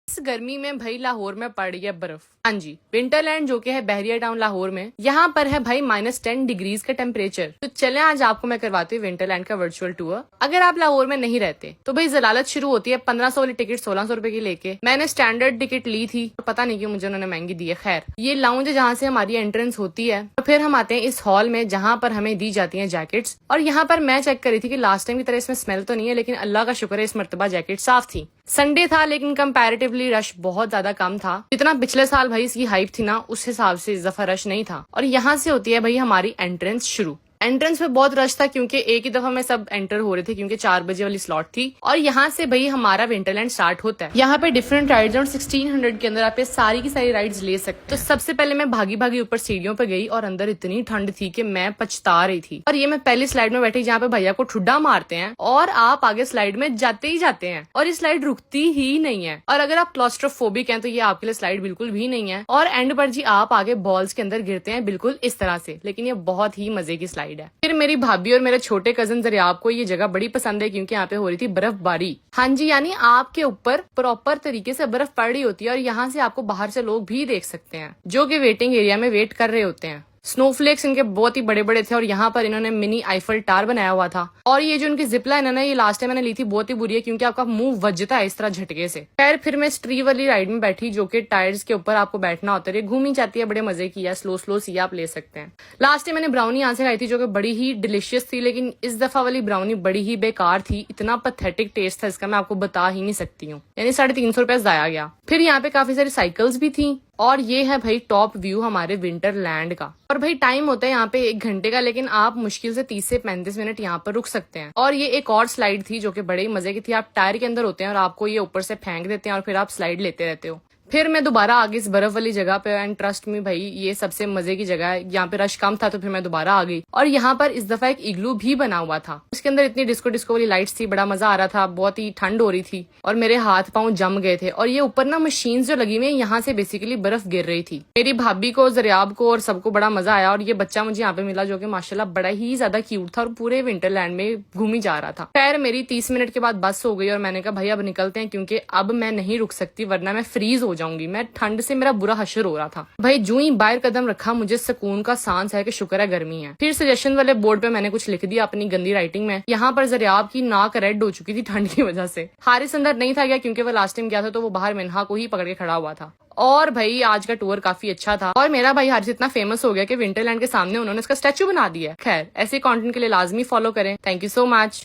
इस गर्मी में भाई लाहौर में पड़ गया बर्फ। हाँ जी, विंटरलैंड जो कि है बहरिया टाउन लाहौर में, यहाँ पर है भाई -10 डिग्रीज का टेम्परेचर। तो चले आज आपको मैं करवाती हूँ विंटरलैंड का वर्चुअल टूर। अगर आप लाहौर में नहीं रहते तो भाई जलालत शुरू होती है 1500 वाली टिकट 1600 रुपए की लेके। मैंने स्टैंडर्ड टिकट ली थी, पता नहीं क्यों मुझे उन्होंने महंगी दी है। खैर, ये लाउंज है जहाँ से हमारी एंट्रेंस होती है और फिर हम आते हैं इस हॉल में जहाँ पर हमें दी जाती है जैकेट्स। और यहाँ पर मैं चेक करी थी कि लास्ट टाइम की तरह इसमें स्मेल तो नहीं है, लेकिन अल्लाह का शुक्र है इस मर्तबा जैकेट साफ थी। संडे था लेकिन कंपैरेटिवली रश बहुत ज्यादा कम था। जितना पिछले साल भाई इसकी हाइप थी ना, उस हिसाब से इस दफा रश नहीं था। और यहाँ से होती है भाई हमारी एंट्रेंस शुरू। एंट्रेंस पे बहुत रश था क्योंकि एक ही दफा में सब एंटर हो रहे थे क्योंकि 4 बजे वाली स्लॉट थी। और यहाँ से भाई हमारा विंटरलैंड स्टार्ट होता है। यहाँ पे डिफरेंट राइड्स और 1600 के अंदर आप सारी की सारी राइड्स ले सकते। तो सबसे पहले मैं भागी भागी ऊपर सीढ़ियों पे गई और अंदर इतनी ठंड थी कि मैं पछता रही थी। और ये मैं पहली स्लाइड में बैठी जहाँ पे भैया को ठुड्डा मारते हैं और आप आगे स्लाइड में जाते ही जाते हैं और ये स्लाइड रुकती ही नहीं है। और अगर आप क्लॉस्ट्रोफोबिक हैं तो ये आपके लिए स्लाइड बिल्कुल भी नहीं है। और एंड पर जी आप आगे बॉल्स के अंदर गिरते हैं बिल्कुल इस तरह से, लेकिन ये बहुत ही मजे की स्लाइड है। फिर मेरी भाभी और मेरे छोटे कजन जरियाब को ये जगह बड़ी पसंद है क्योंकि यहाँ पे हो रही थी बर्फबारी। हाँ जी, यानी आपके ऊपर प्रॉपर तरीके से बर्फ पड़ रही होती है और यहाँ से आपको बाहर से लोग भी देख सकते हैं जो कि वेटिंग एरिया में वेट कर रहे होते हैं। स्नोफ्लेक्स इनके बहुत ही बड़े बड़े थे और यहाँ पर इन्होंने मिनी आईफल टावर बनाया हुआ था। और ये जो इनकी जिपलाइन है ना, ये लास्ट टाइम मैंने ली थी, बहुत ही बुरी है क्योंकि आपका मुंह वजता है इस तरह झटके से। खैर, फिर मैं ट्री वाली राइड में बैठी जो कि टायर्स के ऊपर आपको बैठना होता है। ये घूमी जाती है, बड़े मजे की है, स्लो स्लो सी आप ले सकते हैं। लास्ट टाइम मैंने ब्राउनी यहाँ से खाई थी जो कि बड़ी ही डिलिशियस थी, लेकिन इस दफा वाली ब्राउनी बड़ी ही बेकार थी। इतना पैथेटिक टेस्ट था इसका, मैं आपको बता ही नहीं सकती हूँ। यानी 350 रुपए जाया गया। फिर यहाँ पे काफी सारी साइकिल्स भी थी और ये है भाई टॉप व्यू हमारे विंटरलैंड का। और भाई टाइम होता है यहाँ पे 1 घंटे का, लेकिन आप मुश्किल से 30 से 35 मिनट यहाँ पर रुक सकते हैं। और ये एक और स्लाइड थी जो कि बड़े ही मजे की थी। आप टायर के अंदर होते हैं और आपको ये ऊपर से फेंक देते हैं और फिर आप स्लाइड लेते रहते हो। फिर मैं दोबारा आ गई इस बर्फ वाली जगह पे एंड ट्रस्ट मी भाई ये सबसे मजे की जगह है। यहाँ पे रश कम था तो फिर मैं दोबारा आ गई। और यहाँ पर इस दफा एक इग्लू भी बना हुआ था, उसके अंदर इतनी डिस्को डिस्को वाली लाइट्स थी, बड़ा मजा आ रहा था। बहुत ही ठंड हो रही थी और मेरे हाथ पांव जम गए थे। और ये ऊपर ना मशीन जो लगी हुई है, यहाँ से बेसिकली बर्फ गिर रही थी। मेरी भाभी को, जरियाब को और सबको बड़ा मजा आया। और ये बच्चा मुझे यहाँ पे मिला जो कि माशाल्लाह बड़ा ही ज्यादा क्यूट था और पूरे विंटरलैंड में घूमी जा रहा था। खैर, मेरी 30 मिनट के बाद बस हो गई और मैंने कहा भाई अब निकलते हैं क्योंकि अब मैं नहीं रुक सकती वरना मैं फ्रीज हो जाऊंगी। मैं ठंड से मेरा बुरा हशर हो रहा था। भाई जूं ही बाहर कदम रखा मुझे सुकून का सांस है कि शुक्र है गर्मी है। फिर सजेशन वाले बोर्ड पे मैंने कुछ लिख दिया अपनी गंदी राइटिंग में। यहाँ पर जरियाब की नाक रेड हो चुकी थी ठंड की वजह से। हारिस अंदर नहीं था गया क्योंकि वो लास्ट टाइम गया था तो वो बाहर मिन्हा को ही पकड़ के खड़ा हुआ था। और भाई आज का टूर काफी अच्छा था और मेरा भाई हारिस इतना फेमस हो गया कि विंटरलैंड के सामने उन्होंने इसका स्टैचू बना दिया। खैर, ऐसे कंटेंट के लिए लाजमी फॉलो करें। Thank you so much.